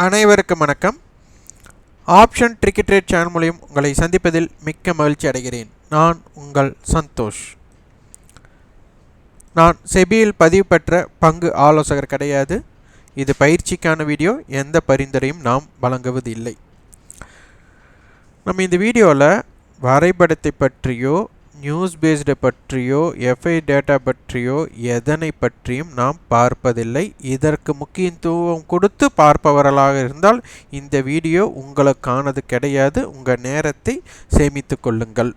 அனைவருக்கும் வணக்கம். Option tricky trade channel மூலம் உங்களை சந்திப்பதில் மிக்க மகிழ்ச்சி அடைகிறேன். நான் உங்கள் சந்தோஷ். நான் செபியில் பதிவு பெற்ற பங்கு ஆலோசகர் கிடையாது. இது பயிற்சிக்கான வீடியோ. எந்த பரிந்துரையும் நாம் வழங்குவதில்லை. நம்ம இந்த வீடியோவில் வரைபடத்தை பற்றியோ நியூஸ் பேஸ்டை பற்றியோ எஃப்ஐ டேட்டா பற்றியோ எதனை பற்றியும் நாம் பார்ப்பதில்லை. இதற்கு முக்கியத்துவம் கொடுத்து பார்ப்பவர்களாக இருந்தால் இந்த வீடியோ உங்களுக்கானது கிடையாது. உங்கள் நேரத்தை சேமித்து கொள்ளுங்கள்.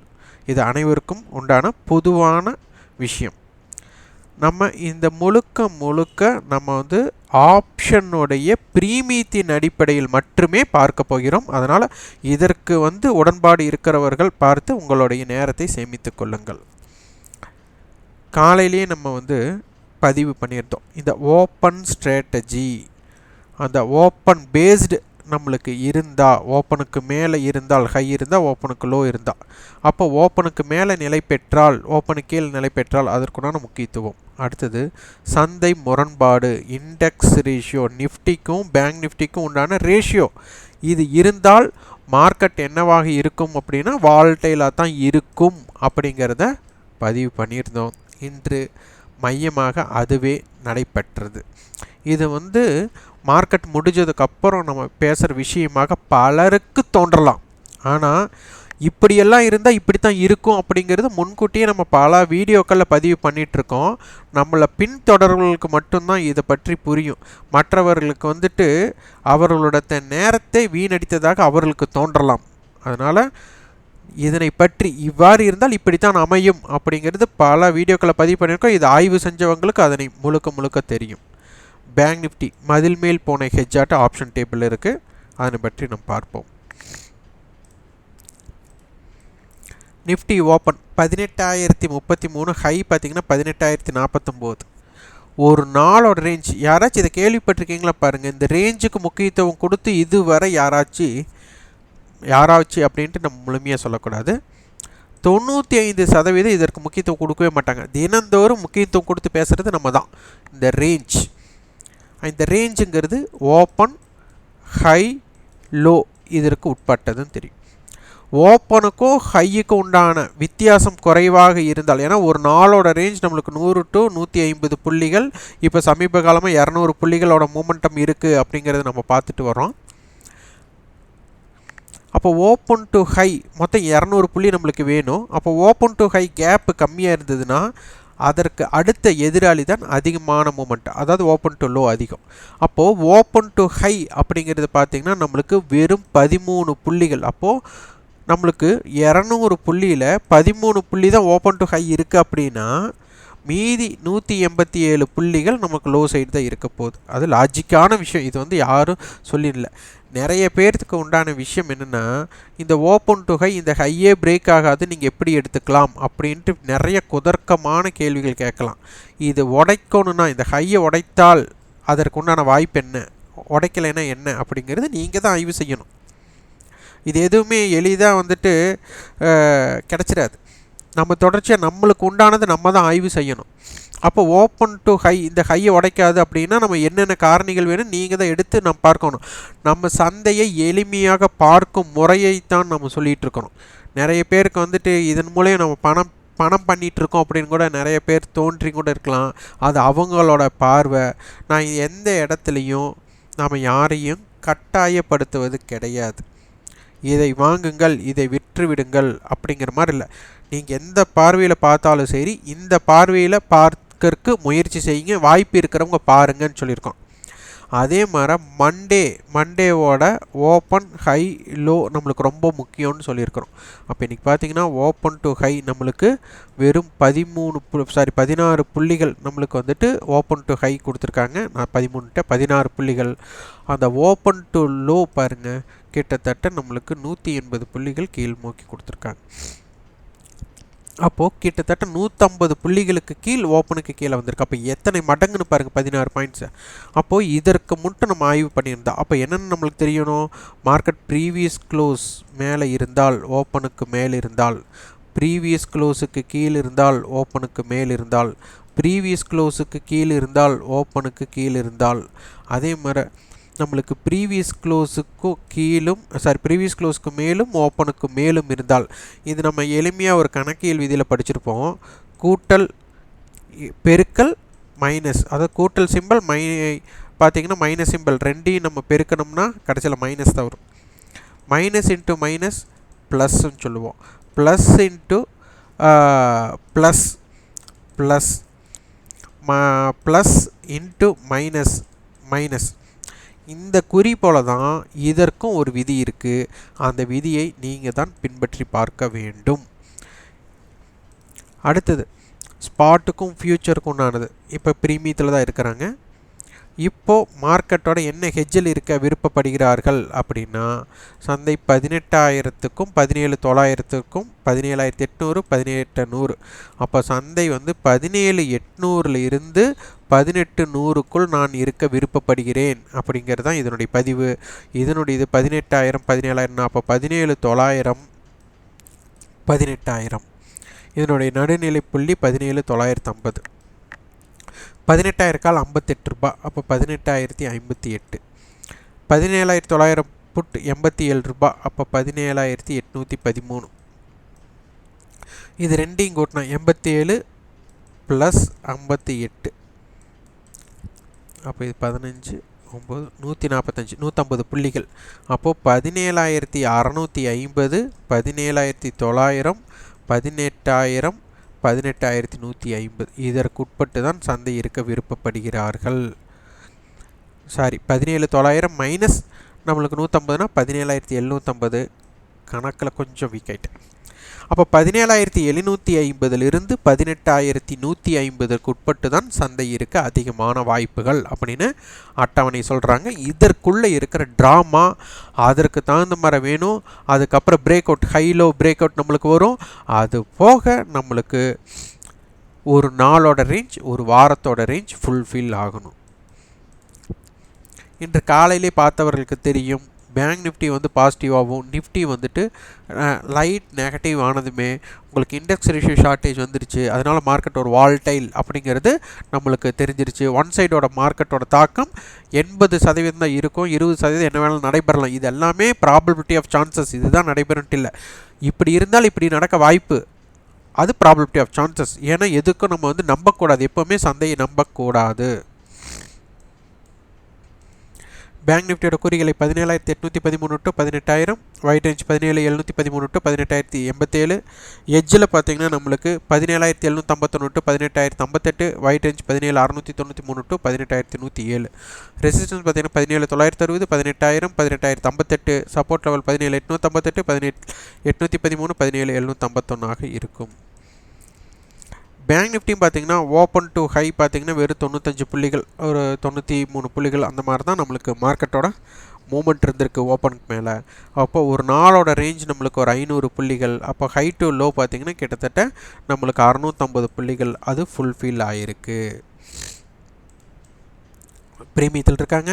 இது அனைவருக்கும் உண்டான பொதுவான விஷயம். நம்ம இந்த முழுக்க நம்ம ஆப்ஷனுடைய பிரீமியத்தின் அடிப்படையில் மட்டுமே பார்க்க போகிறோம். அதனால் இதற்கு உடன்பாடு இருக்கிறவர்கள் பார்த்து உங்களுடைய நேரத்தை சேமித்து கொள்ளுங்கள். காலையிலேயே நம்ம பதிவு பண்ணியிருந்தோம். இந்த ஓப்பன் ஸ்ட்ராட்டஜி, அந்த ஓப்பன் பேஸ்டு நம்மளுக்கு இருந்தால், ஓப்பனுக்கு மேலே இருந்தால் ஹை இருந்தால், ஓப்பனுக்கு லோ இருந்தால், அப்போ ஓப்பனுக்கு மேலே நிலை பெற்றால், ஓப்பனுக்கு கீழே நிலை பெற்றால் அதற்குண்டான முக்கியத்துவம். அடுத்தது சந்தை முரண்பாடு, இண்டெக்ஸ் ரேஷியோ, நிஃப்டிக்கும் பேங்க் நிஃப்டிக்கும் உண்டான ரேஷியோ இது இருந்தால் மார்க்கெட் என்னவாக இருக்கும் அப்படின்னா வால்டைலாக தான் இருக்கும் அப்படிங்கிறத பதிவு பண்ணியிருந்தோம். இன்று மையமாக அதுவே நடைபெற்றது. இது மார்க்கெட் முடிஞ்சதுக்கப்புறம் நம்ம பேசுகிற விஷயமாக பலருக்கு தோன்றலாம். ஆனால் இப்படியெல்லாம் இருந்தால் இப்படி தான் இருக்கும் அப்படிங்கிறது முன்கூட்டியே நம்ம பல வீடியோக்களில் பதிவு பண்ணிகிட்ருக்கோம். நம்மளை பின்தொடர்பவர்களுக்கு மட்டும்தான் இதை பற்றி புரியும். மற்றவர்களுக்கு அவர்களோட நேரத்தை வீணடித்ததாக அவர்களுக்கு தோன்றலாம். அதனால் இதனை பற்றி இவ்வாறு இருந்தால் இப்படித்தான் அமையும் அப்படிங்கிறது பல வீடியோக்களை பதிவு பண்ணியிருக்கோம். இது ஆய்வு செஞ்சவங்களுக்கு அதனை முழுக்க தெரியும். பேங்க் நிஃப்டி மதில் மேல் போன ஹெட்ஜாட்ட ஆப்ஷன் டேபிள் இருக்குது. அதனை பற்றி நம்ம பார்ப்போம். நிஃப்டி ஓப்பன் 18,033, ஹை பார்த்திங்கன்னா 18,049. ஒரு நாளோட ரேஞ்ச். யாராச்சும் இதை கேள்விப்பட்டிருக்கீங்களா பாருங்கள். இந்த ரேஞ்சுக்கு முக்கியத்துவம் கொடுத்து இதுவரை யாராச்சும் அப்படின்ட்டு நம்ம முழுமையாக சொல்லக்கூடாது. 95% இதற்கு முக்கியத்துவம் கொடுக்கவே மாட்டாங்க. தினந்தோறும் முக்கியத்துவம் கொடுத்து பேசுகிறது நம்ம தான். இந்த ரேஞ்ச், இந்த ரேஞ்சுங்கிறது ஓப்பன், ஹை, லோ இதற்கு உட்பட்டதுன்னு தெரியும். ஓப்பனுக்கும் ஹையுக்கும் உண்டான வித்தியாசம் குறைவாக இருந்தால், ஏன்னா ஒரு நாளோட ரேஞ்ச் நம்மளுக்கு 100 to 150 புள்ளிகள், இப்போ சமீப காலமாக 200 புள்ளிகளோட மூமெண்டம் இருக்குது அப்படிங்கிறத நம்ம பார்த்துட்டு வரோம். அப்போ ஓப்பன் டு ஹை மொத்தம் 200 புள்ளி நம்மளுக்கு வேணும். அப்போ ஓப்பன் டு ஹை கேப்பு கம்மியாக இருந்ததுன்னா அதற்கு அடுத்த எதிராளி தான் அதிகமான மூமெண்ட், அதாவது ஓப்பன் டு லோ அதிகம். அப்போது ஓப்பன் டு ஹை அப்படிங்கிறது பார்த்திங்கன்னா நம்மளுக்கு வெறும் 13 புள்ளிகள். அப்போது நம்மளுக்கு 200 புள்ளியில் 13 புள்ளி தான் ஓப்பன் டு ஹை இருக்குது அப்படின்னா மீதி 187 புள்ளிகள் நமக்கு லோ சைடு தான் இருக்க போகுது. அது லாஜிக்கான விஷயம். இது யாரும் சொல்லிடல. நிறைய பேர்த்துக்கு உண்டான விஷயம் என்னென்னா, இந்த ஓப்பன் டு ஹை, இந்த ஹையே பிரேக் ஆகாது, நீங்கள் எப்படி எடுத்துக்கலாம் அப்படின்ட்டு நிறைய குதர்க்கமான கேள்விகள் கேட்கலாம். இது உடைக்கணுன்னா, இந்த ஹையை உடைத்தால் அதற்கு உண்டான வாய்ப்பு என்ன, உடைக்கலைன்னா என்ன அப்படிங்கிறது நீங்கள் தான் ஆய்வு செய்யணும். இது எதுவுமே எளிதாக கிடச்சிடாது. நம்ம தொடர்ச்சியாக நம்மளுக்கு உண்டானது நம்ம தான் ஆய்வு செய்யணும். அப்போ ஓப்பன் டு ஹை, இந்த ஹையை உடைக்காது அப்படின்னா நம்ம என்னென்ன காரணிகள் வேணும் நீங்கள் தான் எடுத்து நம்ம பார்க்கணும். நம்ம சந்தையை எளிமையாக பார்க்கும் முறையைத்தான் நம்ம சொல்லிகிட்டு இருக்கிறோம். நிறைய பேருக்கு இதன் மூலம் நம்ம பணம் பண்ணிகிட்ருக்கோம் அப்படின்னு கூட நிறைய பேர் தோன்றி கூட இருக்கலாம். அது அவங்களோட பார்வை. நான் எந்த இடத்துலையும் நாம் யாரையும் கட்டாயப்படுத்துவது கிடையாது. இதை வாங்குங்கள், இதை விற்று விடுங்கள் அப்படிங்கிற மாதிரி இல்லை. நீங்கள் எந்த பார்வையில் பார்த்தாலும் சரி, இந்த பார்வையில் பார்க்கறதுக்கு முயற்சி செய்யுங்க. வாய்ப்பு இருக்கிறவங்க பாருங்கன்னு சொல்லியிருக்கோம். அதே மாதிரி மண்டேவோட ஓப்பன், ஹை, லோ நம்மளுக்கு ரொம்ப முக்கியம்னு சொல்லியிருக்கிறோம். அப்போ இன்றைக்கி பார்த்திங்கன்னா ஓப்பன் டு ஹை நம்மளுக்கு வெறும் 16 புள்ளிகள் நம்மளுக்கு ஓப்பன் டு ஹை கொடுத்துருக்காங்க. நான் 16 புள்ளிகள். அந்த ஓப்பன் டு லோ பாருங்கள், கிட்டத்தட்ட நம்மளுக்கு 180 புள்ளிகள் கீழ் நோக்கி கொடுத்துருக்காங்க. அப்போது கிட்டத்தட்ட 150 புள்ளிகளுக்கு கீழ் ஓப்பனுக்கு கீழே வந்திருக்கு. அப்போ எத்தனை மடங்குன்னு பாருங்கள், 16 பாயிண்ட்ஸு. அப்போது இதற்கு மட்டும் நம்ம ஆய்வு பண்ணியிருந்தோம். அப்போ என்னென்னு நம்மளுக்கு தெரியணும், மார்க்கெட் ப்ரீவியஸ் க்ளோஸ் மேலே இருந்தால், ஓப்பனுக்கு மேல் இருந்தால், ப்ரீவியஸ் க்ளோஸுக்கு கீழ் இருந்தால், ஓப்பனுக்கு மேல் இருந்தால், ப்ரீவியஸ் க்ளோஸுக்கு கீழ் இருந்தால், ஓப்பனுக்கு கீழ் இருந்தால், அதே மாதிரி நம்மளுக்கு ப்ரீவியஸ் க்ளோஸுக்கு கீழும் ப்ரீவியஸ் க்ளோஸுக்கு மேலும் ஓப்பனுக்கு மேலும் இருந்தால், இது நம்ம எளிமையாக ஒரு கணக்கியல் விதியில் படிச்சிருப்போம். கூட்டல் பெருக்கல் மைனஸ், அதாவது கூட்டல் சிம்பிள் பார்த்தீங்கன்னா மைனஸ் சிம்பிள் ரெண்டையும் நம்ம பெருக்கணும்னா கடைசியில் மைனஸ் தான் வரும். மைனஸ் இன்ட்டு மைனஸ் ப்ளஸ்ன்னு சொல்லுவோம். Plus into plus plus plus into minus minus. இந்த குறி போல தான் இதற்கும் ஒரு விதி இருக்குது. அந்த விதியை நீங்கள் தான் பின்பற்றி பார்க்க வேண்டும். அடுத்தது ஸ்பாட்டுக்கும் ஃப்யூச்சருக்கும் உண்டானது. இப்போ ப்ரீமியத்தில் தான் இருக்கிறாங்க. இப்போது மார்க்கெட்டோட என்ன ஹெட்ஜில் இருக்க விருப்பப்படுகிறார்கள் அப்படின்னா, சந்தை 18,000க்கும் 17,900க்கும் 17,800 18,100. அப்போ சந்தை வந்து 17,800 இருந்து 18,100க்குள் நான் இருக்க விருப்பப்படுகிறேன் அப்படிங்கிறது தான் இதனுடைய பதிவு. இதனுடைய இது 18,000 17,000, அப்போ 17,900 18,000. இதனுடைய நடுநிலை புள்ளி 17,950. 18,000 கால் 58 ரூபா, அப்போ 18,058. 17,900 புட் 87 ரூபா, அப்போ 17,813. இது ரெண்டையும் கூட்டினா 87 ப்ளஸ் 58, அப்போ இது 15 9 145 150 புள்ளிகள். அப்போது 17,650 17,900 18,000 18,150. இதற்குட்பட்டு தான் சந்தை இருக்க விருப்பப்படுகிறார்கள். 17,900 மைனஸ் நம்மளுக்கு 150னா 17,750. கணக்கில் கொஞ்சம் வீக் ஆகிட்டேன். அப்போ 17,750 18,150க்கு உட்பட்டு தான் சந்தை இருக்க அதிகமான வாய்ப்புகள் அப்படின்னு அட்டவணை சொல்கிறாங்க. இதற்குள்ளே இருக்கிற ட்ராமா அதற்கு தகுந்த மாதிரி வேணும். அதுக்கப்புறம் break out, high low break out நம்மளுக்கு வரும். அது போக நம்மளுக்கு ஒரு நாளோட ரேஞ்ச், ஒரு வாரத்தோட ரேஞ்ச் ஃபுல்ஃபில் ஆகணும். இன்று காலையிலே பார்த்தவர்களுக்கு தெரியும், பேங்க் நிஃப்டி வந்து பாசிட்டிவாகவும், நிஃப்டி வந்துட்டு லைட் நெகட்டிவ் ஆனதுமே உங்களுக்கு இண்டெக்ஸ் ரேஷியோ ஷார்ட்டேஜ் வந்துருச்சு. அதனால் மார்க்கெட் ஒரு வால்டைல் அப்படிங்கிறது நம்மளுக்கு தெரிஞ்சிருச்சு. ஒன் சைடோட மார்க்கெட்டோட தாக்கம் 80% தான் இருக்கும். 20% என்ன வேணாலும் நடைபெறலாம். இது எல்லாமே ப்ராபபிலிட்டி ஆஃப் சான்சஸ். இதுதான் நடைபெறன்ட்டு இல்லை. இப்படி இருந்தால் இப்படி நடக்க வாய்ப்பு, அது ப்ராபபிலிட்டி ஆஃப் சான்சஸ். ஏன்னா எதுக்கும் நம்ம வந்து நம்பக்கூடாது, எப்போவுமே சந்தையை நம்பக்கூடாது. பேங்க் நிஃப்டியோட குறிகளை 17,813 டு 18,000, ஒயிட் ரேஞ்ச் 17,713 டு 18,087. எட்ஜில் பார்த்தீங்கன்னா நம்மளுக்கு 17,751 to 18,058, white range 17,693 to 18,107. Resistance பார்த்தீங்கன்னா 17,960 18,000 18,058. சப்போர்ட் லெவல் 17,858 18,813 17,751 இருக்கும். பேங்க் நிஃப்டியும் பார்த்தீங்கன்னா ஓப்பன் டு ஹை பார்த்தீங்கன்னா வெறும் 95 புள்ளிகள், ஒரு 93 புள்ளிகள் அந்த மாதிரி தான் நம்மளுக்கு மார்க்கெட்டோட மூமெண்ட் இருந்திருக்கு ஓப்பனுக்கு மேலே. அப்போ ஒரு நாளோட ரேஞ்ச் நம்மளுக்கு ஒரு 500 புள்ளிகள். அப்போ ஹை டு லோ பார்த்தீங்கன்னா கிட்டத்தட்ட நம்மளுக்கு 650 புள்ளிகள் அது ஃபுல்ஃபில் ஆகிருக்கு. பிரீமியத்தில் இருக்காங்க.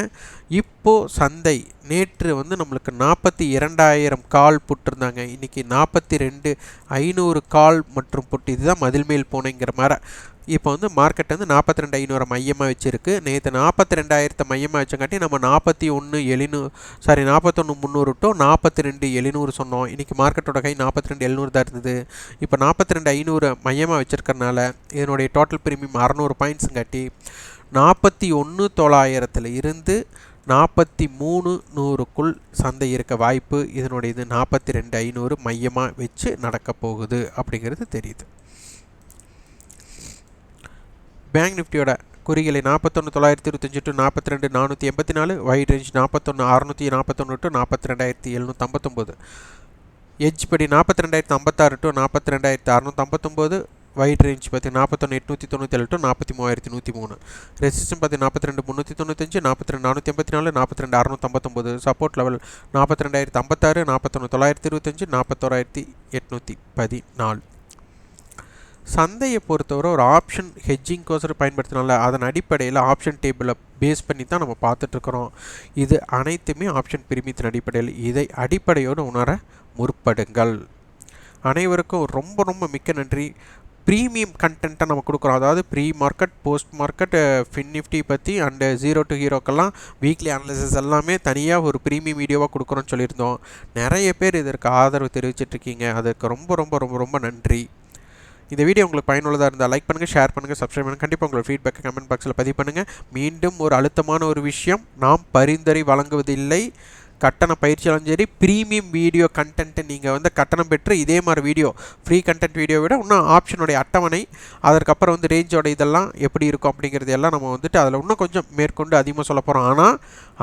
இப்போது சந்தை நேற்று வந்து நம்மளுக்கு 42,000 கால் புட்டிருந்தாங்க. இன்றைக்கி 42,500 கால் மற்றும் புட்டு. இதுதான் மதில் மேல் போனேங்கிற மாதிரி. இப்போ வந்து மார்க்கெட் வந்து 42,500 மையமாக வச்சுருக்கு. நேற்று 42,000 மையமாக வச்சங்காட்டி நம்ம 41,300 டு 42,700 சொன்னோம். இன்றைக்கி மார்க்கெட்டோட கை 42,700 தான் இருந்தது. இப்போ 42,500 மையமாக வச்சுருக்கறனால இதனுடைய டோட்டல் ப்ரீமியம் 600 பாயிண்ட்ஸுங்காட்டி 41,900 இருந்து 43,100க்குள் சந்தை இருக்க வாய்ப்பு. இதனுடைய இது 42,500 மையமாக வச்சு நடக்க போகுது அப்படிங்கிறது தெரியுது. பேங்க் நிஃப்டியோட குறிகளை 41,925 to 42,484, white range 41,641 to 42,759. Edge படி 42,056 டு 42,659, ஒயிட் ரேஞ்ச் பார்த்தீங்கன்னா 41,897 டு 43,103. ரெசிஸ்டன்ஸ் பார்த்தீங்கன்னா 42,395 42,484 42,659. Support level 42,056 41,925 41,814. சந்தையை பொறுத்தவரை ஒரு ஆப்ஷன் ஹெட்ஜிங்கோசரம் பயன்படுத்தினால அதன் அடிப்படையில் ஆப்ஷன் டேபிளை பேஸ் பண்ணி தான் நம்ம பார்த்துட்ருக்குறோம். இது அனைத்துமே ஆப்ஷன் பிரீமியத்தின் அடிப்படையில். இதை அடிப்படையோடு உணர முற்படுங்கள். அனைவருக்கும் ரொம்ப ரொம்ப மிக்க நன்றி. ப்ரீமியம் கண்டென்ட்டை நம்ம கொடுக்குறோம். அதாவது pre market, post market, Fin Nifty பற்றி அண்டு ஜீரோ டு ஹீரோக்கெல்லாம் வீக்லி அனாலிசிஸ் எல்லாமே தனியாக ஒரு ப்ரீமியம் வீடியோவாக கொடுக்குறோன்னு சொல்லியிருந்தோம். நிறைய பேர் இதற்கு ஆதரவு தெரிவிச்சிட்ருக்கீங்க. அதுக்கு ரொம்ப ரொம்ப ரொம்ப ரொம்ப நன்றி. இந்த வீடியோ உங்களுக்கு பயனுள்ளதாக இருந்தால் லைக் பண்ணுங்கள், ஷேர் பண்ணுங்கள், சப்ஸ்கிரைப் பண்ணுங்கள். கண்டிப்பாக உங்களோட ஃபீட்பேக்கை கமெண்ட் பாக்ஸில் பதிவு பண்ணுங்கள். மீண்டும் ஒரு அழுத்தமான ஒரு விஷயம், நாம் பரிந்துரை வழங்குவதில்லை. கட்டண பயிற்சியாலும் சரி, ப்ரீமியம் வீடியோ கண்டென்ட்டு நீங்கள் கட்டணம் பெற்று இதே மாதிரி வீடியோ, ஃப்ரீ கண்டென்ட் வீடியோ விட இன்னும் ஆப்ஷனுடைய அட்டவணை, அதற்கப்புறம் ரேஞ்சோட இதெல்லாம் எப்படி இருக்கும் அப்படிங்கிறது எல்லாம் நம்ம அதில் இன்னும் கொஞ்சம் மேற்கொண்டு அதிகமாக சொல்ல போகிறோம். ஆனால்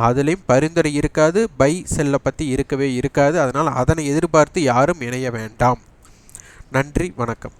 அதுலேயும் பரிந்துரை இருக்காது, பை செல்லை பற்றி இருக்கவே இருக்காது. அதனால் அதனை எதிர்பார்த்து யாரும் இணைய வேண்டாம். நன்றி, வணக்கம்.